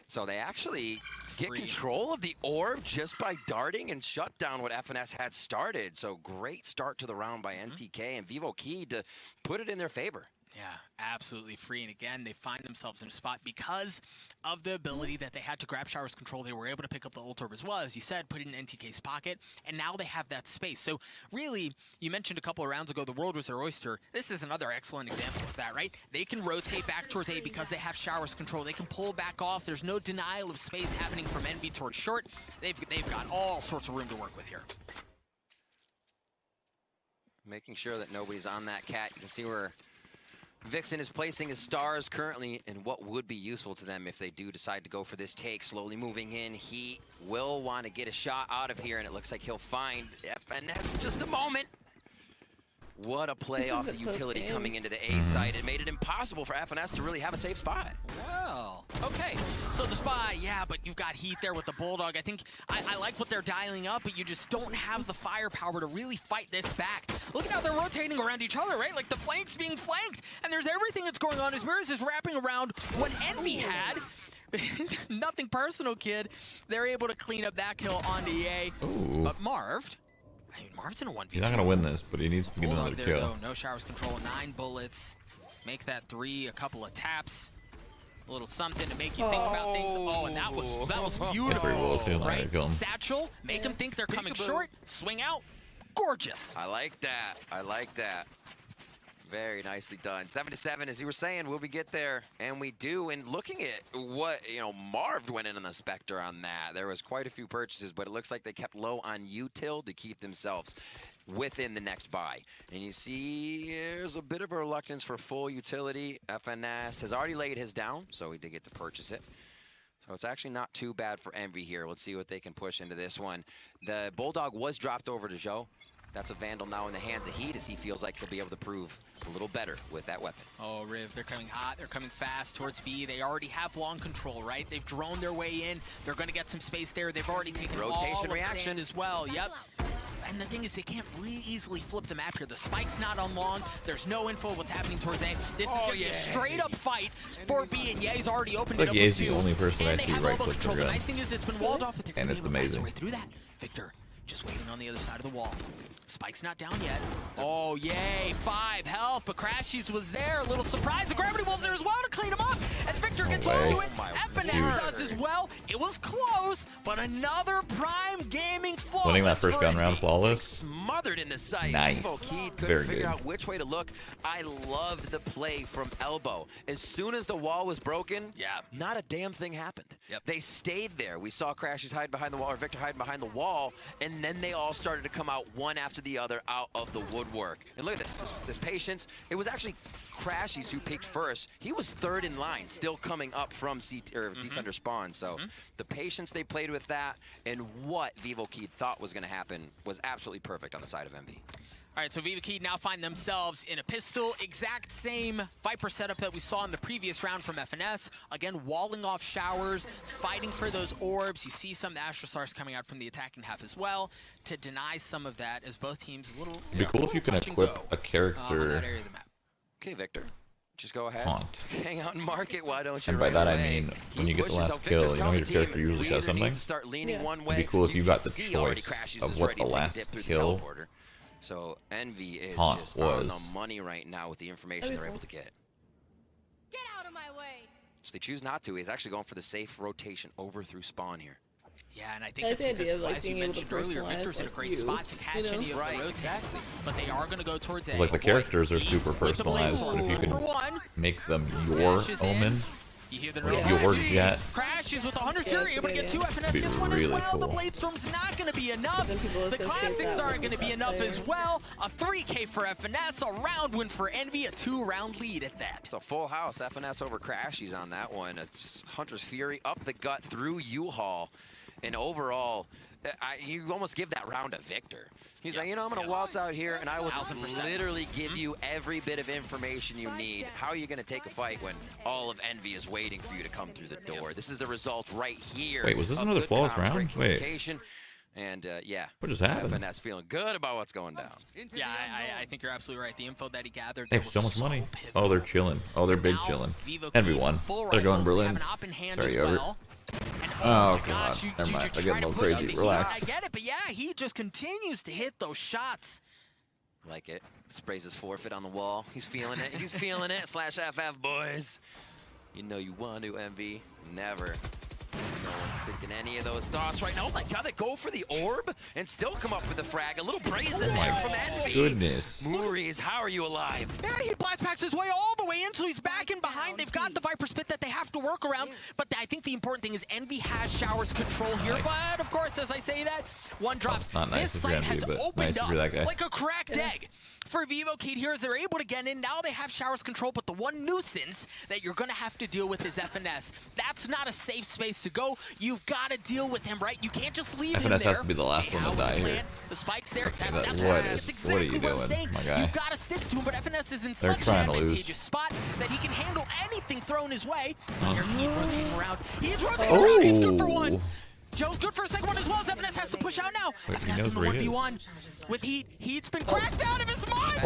So they actually get control of the orb just by darting and shut down what FNS had started. So great start to the round by NTK and Vivo Keyed to put it in their favor. Yeah, absolutely free. And again, they find themselves in a spot because of the ability that they had to grab showers control. They were able to pick up the ult orb as well, as you said, put it in NTK's pocket, and now they have that space. So really, you mentioned a couple of rounds ago, the world was their oyster. This is another excellent example of that, right? They can rotate back towards A because they have showers control. They can pull back off. There's no denial of space happening from Envy towards short. They've got all sorts of room to work with here. Making sure that nobody's on that cat. You can see where Vixen is placing his stars currently in what would be useful to them if they do decide to go for this take. Slowly moving in. He will want to get a shot out of here, and it looks like he'll find FNS in just a moment. What a play off the utility coming into the A site. It made it impossible for FNS to really have a safe spot. Well, okay. So the spy, yeah, but you've got Heat there with the Bulldog. I think I like what they're dialing up, but you just don't have the firepower to really fight this back. Look at how they're rotating around each other, right? Like the flanks being flanked, and there's everything that's going on. As Mirrors is wrapping around what Envy had. Nothing personal, kid. They're able to clean up that kill on the A. Ooh. But Marved, I mean, Marv's in a 1v2. He's not going to win this, but he needs to get another kill. Though. No showers control, 9 bullets. Make that 3, a couple of taps. A little something to make you think about things. Oh, and that was beautiful. Right? Satchel, make them think they're coming short, swing out. Gorgeous. I like that. I like that. Very nicely done. 7-7, as you were saying, will we get there? And we do. And looking at what, Marv went in on the Spectre on that. There was quite a few purchases, but it looks like they kept low on util to keep themselves within the next buy. And you see there's a bit of a reluctance for full utility. FNS has already laid his down, so he did get to purchase it. So it's actually not too bad for Envy here. Let's see what they can push into this one. The Bulldog was dropped over to Joe. That's a Vandal now in the hands of Heat as he feels like he'll be able to prove a little better with that weapon. Oh, Riv, they're coming hot. They're coming fast towards B. They already have long control, right? They've droned their way in. They're going to get some space there. They've already taken rotation reaction as well. Yep. And the thing is, they can't really easily flip the map here. The spike's not on long. There's no info of what's happening towards A. This is going to be a straight-up fight for B, and Ye's already opened it up. Ye's the only person I see right-click their gun. The nice thing is it's been walled off, but they're and it's amazing. Way through that. Victor just waiting on the other side of the wall. Spike's not down yet. Oh, yay. 5 health, but Crashies was there. A little surprise. The Gravity Wall's there as well to clean him up. And Victor Victor gets all the way. FNS does as well. It was close, but another Prime Gaming flawless. Winning that first gun round flawless. Smothered in the sight. Nice. Vivo Keed couldn't Very figure good. out which way to look. I loved the play from Elbow. As soon as the wall was broken, not a damn thing happened. They stayed there. We saw Crashies hide behind the wall, or Victor hide behind the wall, and then they all started to come out one after the other out of the woodwork. And look at this patience. It was actually Crashies who peaked first. He was third in line, still coming up from defender spawn. So the patience they played with that and what Vivo Keed thought was going to happen was absolutely perfect on the side of Envy. All right, so Vivo Keed now find themselves in a pistol, exact same Viper setup that we saw in the previous round from FNS. Again, walling off showers, fighting for those orbs. You see some Astra Stars coming out from the attacking half as well to deny some of that, as both teams a little. It'd be cool if you can equip a character. that area of the map. Okay, Victor. Just go ahead. Haunt. Hang out and mark it. Why don't you? And by right that I away? mean, when He you get the pushes last out kill, Victor's you know your team. character usually We says either need something. to start leaning one way. It'd be cool if you got the see already choice Crashies of is what ready the to last dip through the kill teleporter. So Envy is Haunt just was. on the money right now with the information they're able to get. Get out of my way. So they choose not to. He's actually going for the safe rotation over through spawn here. Yeah, and I think it's because, as you mentioned earlier, Victor's in a great spot to catch any of the rotates. But they are going to go towards A. Like the characters are super personalized, but if you can make them your Omen, you hear the your Jet, Crashies with the 100 Fury, able to get 2 FNS, gets one as well. The Bladestorm's not going to be enough. The Classics aren't going to be enough as well. A 3K for FNS, a round win for Envy, a 2-round lead at that. It's a full house. FNS over Crashies on that one. It's Hunter's Fury up the gut through U-Haul. And overall, you almost give that round to Victor. He's like, you know, I'm going to waltz out here, and I will just literally give you every bit of information you need. How are you going to take a fight when all of Envy is waiting for you to come through the door? This is the result right here. Wait, was this another flawless round? Wait. And yeah, what just happened? FNS feeling good about what's going down. Yeah, I think you're absolutely right. The info that he gathered. They have so much money. Oh, they're chilling. Oh, they're big chilling. Envy won. They're going Berlin. Sorry, Everett. Oh, God. Never mind. I get a little crazy. Relax. I get it, but yeah, he just continues to hit those shots. Like it. Sprays his forfeit on the wall. He's feeling it. He's feeling it. /FF, boys. You know you want to, Envy. Never. No one's thinking any of those thoughts right now. Oh my God, they go for the orb and still come up with the frag. A little brazen there from Envy. Goodness. Maurice, how are you alive? Yeah, he blast packs his way all the way in, so he's back in behind. They've got the Viper spit that they have to work around. But I think the important thing is Envy has Showers control here. But of course, as I say that, one drops. Not nice this site has opened up that guy. like a cracked egg. For Vivo Keed here, as they're able to get in, now they have Showers control, but the one nuisance that you're going to have to deal with is FNS. That's not a safe space to go. You've got to deal with him, right? You can't just leave him there. FNS has to be the last one to die here. The spike's there. Okay, That's exactly what are you doing, I'm saying. my guy? You've got to stick to him, but FNS is in such an advantageous spot that he can handle anything thrown his way. Your team rotating around. He's rotating around. He's good for one. Joe's good for a second one as well as FNS has to push out now. Wait, FNS in the 1v1 with Heat. Heat's been cracked out of his mind.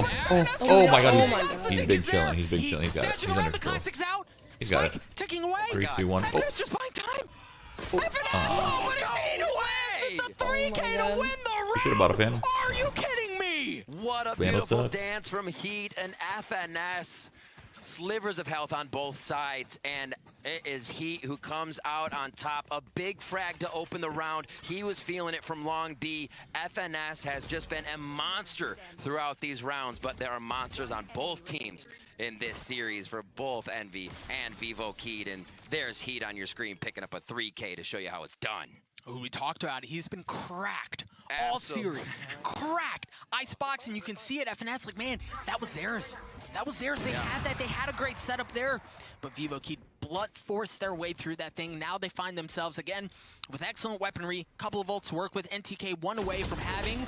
Oh my God, he's big chilling. He's big chilling. He's got it. Dashing He's around under the control. Classics out. He's got it. Ticking away. 3, 2, 1. FNS just buying time. FNS, what a 3K to win the round. You should have bought a Phantom. Are you kidding me? What a beautiful dance from Heat and FNS. Slivers of health on both sides, and it is Heat who comes out on top. A big frag to open the round. He was feeling it from long B. FNS has just been a monster throughout these rounds, but there are monsters on both teams in this series for both Envy and Vivo Keed, and there's Heat on your screen picking up a 3K to show you how it's done. Who we talked about, he's been cracked all series. Cracked. Icebox, and you can see it. FNS, like, man, that was theirs. That was theirs. They had that. They had a great setup there. But Vivo Keed blunt forced their way through that thing. Now they find themselves, again, with excellent weaponry. Couple of ults to work with. NTK one away from having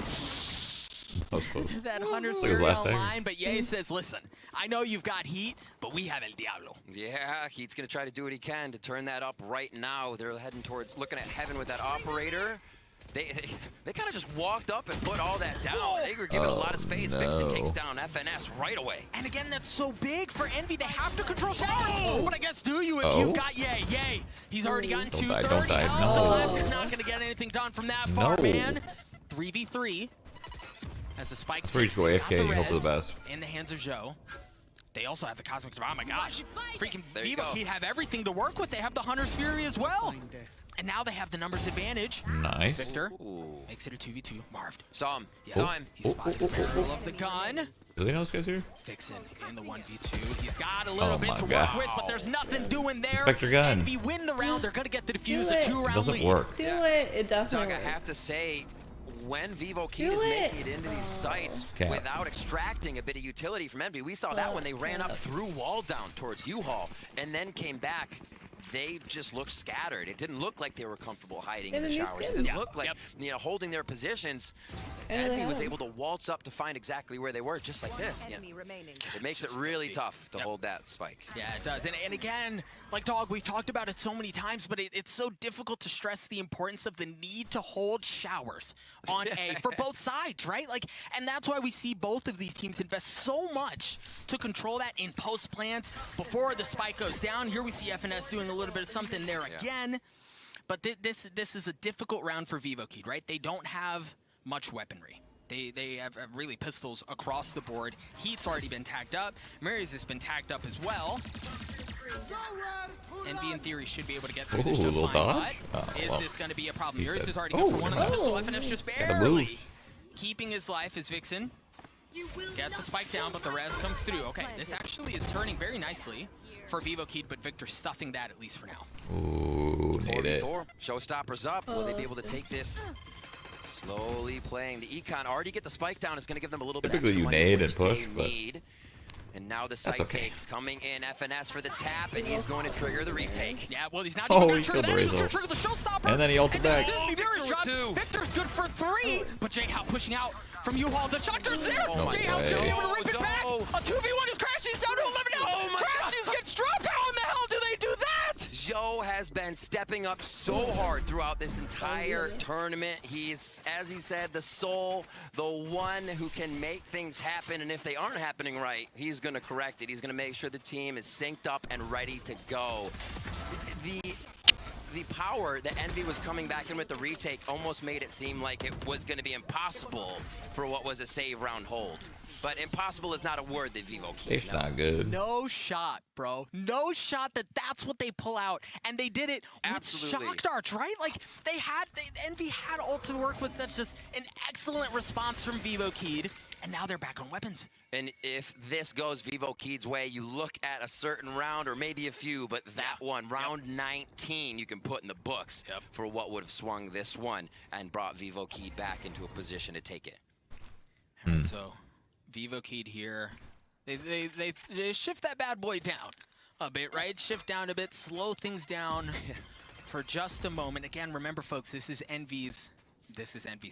that 100 series online. But Ye says, listen, I know you've got Heat, but we have El Diablo. Yeah, Heat's going to try to do what he can to turn that up right now. They're heading towards, looking at Heaven with that operator. They kind of just walked up and put all that down. They were given a lot of space. No. Vixen takes down FNS right away. And again, that's so big for Envy. They have to control Showers. But I guess do you if you've got Ye. He's already gotten 230 health. No. The Classic's not going to get anything done from that far, man. 3v3. As the spike reach AFK, you hope for the best. In the hands of Joe. They also have the Cosmic Divide. Oh my gosh. Freaking There you Vivo go. Kid have everything to work with. They have the Hunter's Fury as well. And now they have the numbers advantage. Nice. Victor Ooh. makes it a 2v2. Marv. Saw him. Yeah. Saw him. He spotted the barrel of the gun. Do they know this guy's here? Vixen in the 1v2. He's got a little Oh bit my to God. work with, but there's nothing doing there. Inspector gun. Envy win the round. They're going to get the defuse, Do a it. 2-round It doesn't lead. work. Do it. It definitely Doug, I works. have to say, when Vivo Key Do is it. making it into these sites Okay. without extracting a bit of utility from Envy, we saw that when they ran up through wall down towards U-Haul and then came back. They just looked scattered. It didn't look like they were comfortable hiding in the Enemy showers. It skin. didn't look like, you know, holding their positions. And they Envy was have. able to waltz up to find exactly where they were, just like this. Yeah. Enemy remaining. It makes it really tough to hold that spike. Yeah, it does. And again, like Dog, we've talked about it so many times, but it's so difficult to stress the importance of the need to hold showers on A for both sides, right? Like, and that's why we see both of these teams invest so much to control that in post plants before the spike goes down. Here we see FNS doing a little bit of something there again. But this is a difficult round for Vivo Key, right? They don't have much weaponry. They have really pistols across the board. Heat's already been tagged up. Marius has been tagged up as well. Envy, in theory, should be able to get through this Ooh, just little fine. dodge. But Oh, is well. this going to be a problem? He Marius said- is already good for one of the nice. pistol. FNF just Gotta barely move. keeping his life as Vixen gets a spike down, but the res comes through. Okay, this actually is turning very nicely for Vivo Key, but Victor stuffing that at least for now. Ooh, need it. 4v4. Showstoppers up. Will they be able to take this? Slowly playing. The Econ already get the spike down. It's going to give them a little bit Typically extra you money, nade which and push, they but need. And now the site okay. takes coming in. FNS for the tap, and he's going to trigger the retake. Yeah, well, he's not Oh, even going he to trigger killed that. He's going Rizzo. to trigger the showstopper. And then he ulted back. Victor's shot. Victor's good for 3, but J-Howe pushing out from U-Haul. The shot turns there. No J-Howe's going to be able to way. rip it back. No. A 2v1 is Crashies down to 11 now. Oh my God. Crashies gets dropped. How in the hell do they do that? Joe has been stepping up so hard throughout this entire tournament. He's, as he said, the soul, the one who can make things happen. And if they aren't happening right, he's going to correct it. He's going to make sure the team is synced up and ready to go. The power that Envy was coming back in with the retake almost made it seem like it was going to be impossible for what was a save round hold. But impossible is not a word that Vivo keeps. It's not good. No shot, bro. No shot that's what they pull out. And they did it Absolutely. with shock darts, right? Like, Envy had ult to work with. That's just an excellent response from Vivo Keyed. And now they're back on weapons. And if this goes Vivo Keed's way, you look at a certain round, or maybe a few, but that one, round 19, you can put in the books for what would have swung this one and brought Vivo Keed back into a position to take it. All right, so Vivo Keyed here. They shift that bad boy down a bit, right? Shift down a bit, slow things down for just a moment. Again, remember, folks, this is Envy's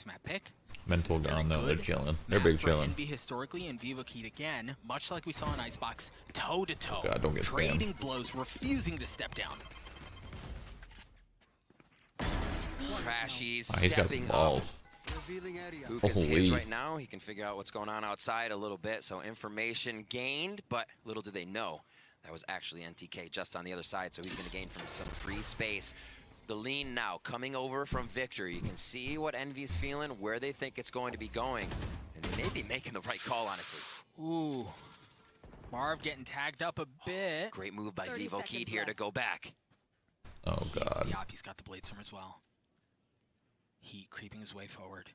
map pick. Mental gone though. They're chilling. They're big chilling. Envy historically, and Vivo Keyed again, much like we saw in Icebox, toe to toe. God, don't get trading blows, refusing to step down. Crashies He's got some stepping balls. up. Hookah's his Holy. right now. He can figure out what's going on outside a little bit. So information gained, but little do they know that was actually NTK just on the other side. So he's going to gain from some free space. The lean now coming over from Victor. You can see what Envy's feeling, where they think it's going to be going. And they may be making the right call, honestly. Ooh. Marv getting tagged up a bit. Great move by 30 Vivo seconds Keed here to left. go back. Oh God. Yep, he's got the Bladestorm as well. Heat creeping his way forward.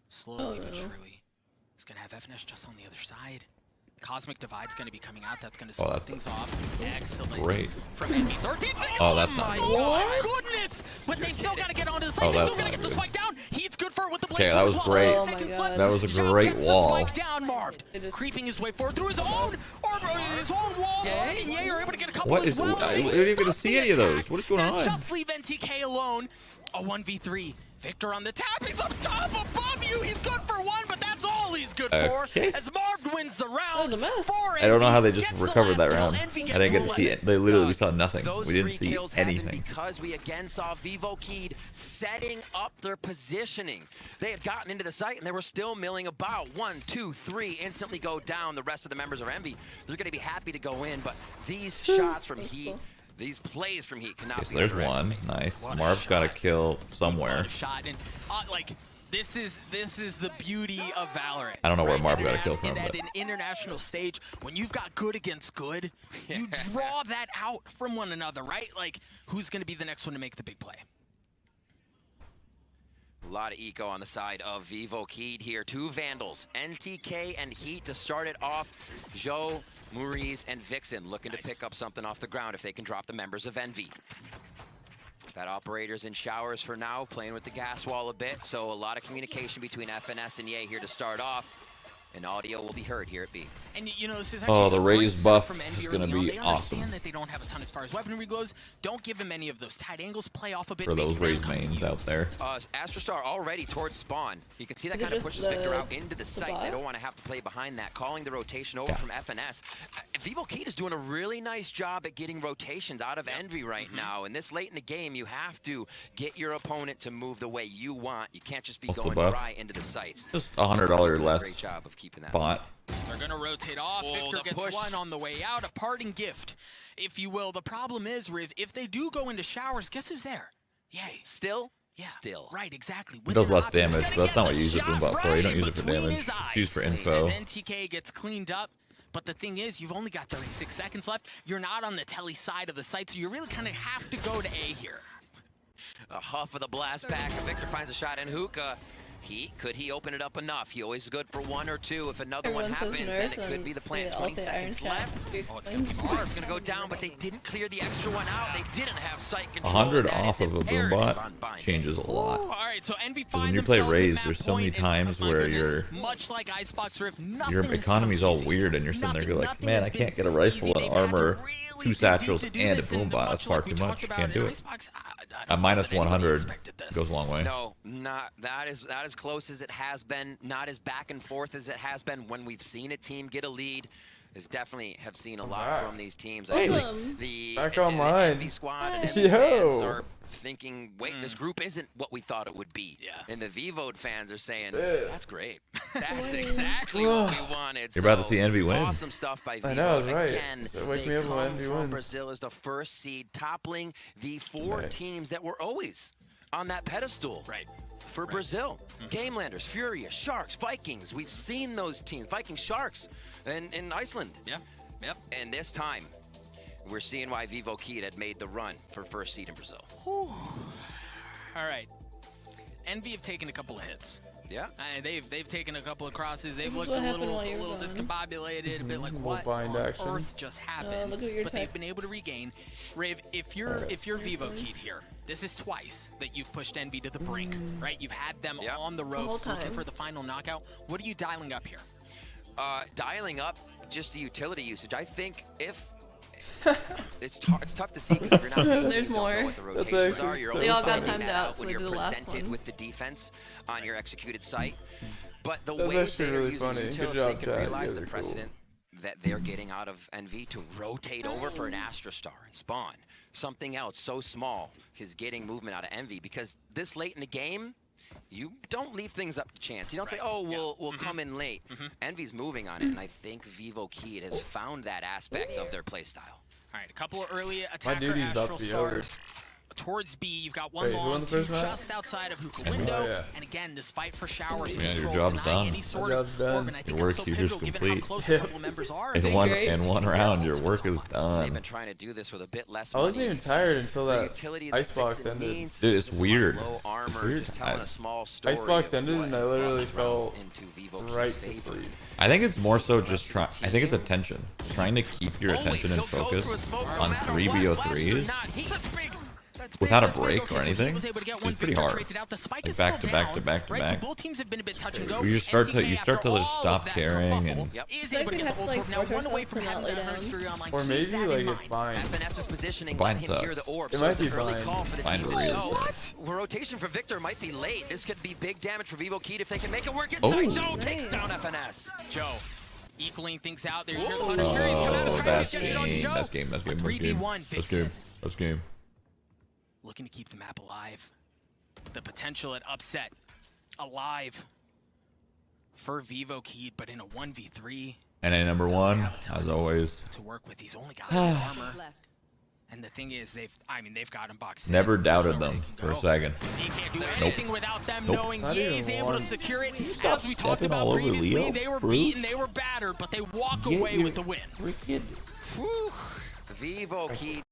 Slowly but surely. He's going to have FNS just on the other side. Cosmic Divide's going to be coming out. That's going to start that's things off. Excellent. Great. From Envy. 13 seconds. Oh, that's my not good. goodness! But they've still got to get onto the side. Oh, They're that's still got to not get the good. spike down. Heat's good for it with the Okay, Bladestorm that as was well. great. 7 Oh seconds my left. God. That was a Zhao great gets wall. The spike down, Marv. It is- Creeping his way forward through his own wall. And Ye are able to get a couple What as is? well. I They didn't even get to stop see the any of attack. those. What is going And on? just leave NTK alone. A 1v3. Victor on the tap. He's up top above you. He's good for 1, but that's all he's good for. Okay. As Marv wins the round. the mess. for I don't know Envy. how they just Gets the recovered that last kill. round. Envy I gets didn't get to see 11. it. They literally we Doug, saw nothing. Those We didn't free see kills happened anything. because we again saw Vivo Keed setting up their positioning. They had gotten into the site and they were still milling about. 1, 2, 3 instantly go down. The rest of the members of Envy, they're going to be happy to go in, but these shots from Heat, these plays from Heat cannot Okay, so be there's one. underestimated. Nice. What a Marv's got to shot. kill somewhere. Shot and like This is the beauty of Valorant. I don't know where right? Marv got a kill from. At an international stage, when you've got good against good, you draw that out from one another, right? Like, who's going to be the next one to make the big play? A lot of eco on the side of Vivo Keed here. 2 Vandals, NTK and Heat to start it off. Joe, Maurice, and Vixen looking to pick up something off the ground if they can drop the members of Envy. That operator's in showers for now, playing with the gas wall a bit. So a lot of communication between FNS and Ye here to start off. And audio will be heard here at B. And you know, this is actually the raised buff is going to be they awesome. understand that they don't have a ton as far as weaponry goes. Don't give them any of those tight angles. Play off a bit For those raised mains out there. Astrostar already towards spawn. You can see that kind of pushes Victor out into the site. They don't want to have to play behind that. Calling the rotation over from FNS. Vivo Keed is doing a really nice job at getting rotations out of Envy right now. And this late in the game, you have to get your opponent to move the way you want. You can't just be going dry into the sites. Just $100 less. Great job of keeping that bot. They're going to rotate off. Victor gets one on the way out. A parting gift, if you will. The problem is, Riv, if they do go into showers, guess who's there? Yay. Still? Yeah. Still. Right, exactly. It does less damage, but that's not what you use a boom bot for. You don't use it for damage. It's used for info. As NTK gets cleaned up. But the thing is, you've only got 36 seconds left. You're not on the telly side of the site, so you really kind of have to go to A here. A huff of the blast back. Victor finds a shot in Hookah. Could he open it up enough? He always good for 1 or 2. If another one happens, then it could be the plant. 20 seconds left. Oh, it's going to be Mars going to go down, but they didn't clear the extra one out. They didn't have sight control. 100 off of a boom bot changes a lot. All right, so Envy when you play Raze, there's so many times where much like Icebox Rift, your economy's all weird, and you're sitting there going like, man, I can't get a rifle, an armor, 2 satchels, and a boom bot. That's far too much. You can't do it. A minus 100 goes a long way. No, not that is as close as it has been, not as back and forth as it has been when we've seen a team get a lead. Is definitely have seen a lot from these teams. I think the Envy squad and Envy fans are thinking, wait, this group isn't what we thought it would be. Yeah. And the Vivo fans are saying, that's great. That's exactly what we wanted. You're about to see Envy win. Awesome stuff by Vivo. I know, that's right. Again, so wake me up when Envy wins. Brazil is the first seed, toppling the 4 teams that were always on that pedestal. Right. For Brazil. Gamelanders, Furious, Sharks, Vikings. We've seen those teams. Vikings, Sharks, and in Iceland. Yeah. Yep. And this time, we're seeing why Vivo Keed had made the run for first seed in Brazil. All right. Envy have taken a couple of hits. Yeah. They've taken a couple of crosses. They've looked a little discombobulated, a bit like what on earth just happened. But they've been able to regain. Rave, if you're Vivo Keed here, this is twice that you've pushed Envy to the brink, right? You've had them on the ropes looking for the final knockout. What are you dialing up here? Dialing up just the utility usage. I think if it's tough to see because if you're not making, there's more. Know what the rotations are. You're they all got timed timed out, so when they you're did the last presented one. with the defense on your executed site. But the That's way actually they're really using funny. utility, Good job, they can Chad. realize You the guys are cool. precedent that they're getting out of Envy to rotate over for an Astrostar and spawn. Something else so small is getting movement out of Envy because this late in the game, you don't leave things up to chance. You don't say, oh, we'll come in late. Envy's moving on it, and I think Vivo Keed has found that aspect of their playstyle. All right, a couple of early attacker duty's about to be over. Astrostars towards B. You've got one long, 2 just outside of Hookah window. And again, this fight for showers. Yeah, your job's done. Any sort of orb, your work here is complete. Are. In one round, your work is They've done. been trying to do this with a bit less I wasn't even tired until that utility Icebox ended. Dude, it's weird. Low armor, It's weird. just telling a small story. Icebox of ended what and I has brought literally the felt round into Vivo Keed's right to favor. sleep. I think it's more so just I think it's attention. Trying to keep your attention and focus on 3 VO3s without a break or anything is pretty hard. Like back to back to back to back. Both teams have been a bit touch and go. You start to just stop caring and Is able to get the ult now, one away from having that Mercenary online. Or maybe like it's fine. FNS's positioning Fine let him hear the sucks. orb, It so might it's an be early fine. call for the Fine team. really What? Rotation for Victor might be late. This could be big damage for Vivo Keed if they can make it work Oh. inside. Joe takes down FNS. Joe equaling things out there. Here's the Hunter's Fury. He's coming out of the that's scratch. game. That's game. 3v1 Vixen. That's game. Looking to keep the map alive. The potential at upset alive for Vivo Keed, but in a 1v3. NA number 1, as always. To work with, he's only got armor. And the thing is, they've got him boxed. Never in. doubted There's no way them he can for a go. second. He can't do Nope. anything without them Nope. knowing Not Ye even is able to one. secure it. Stop As we talked stepping about all over previously, Leo, they were Bruce. beaten, they were battered, but they walk Get away your with the win. freaking Whew. Vivo Key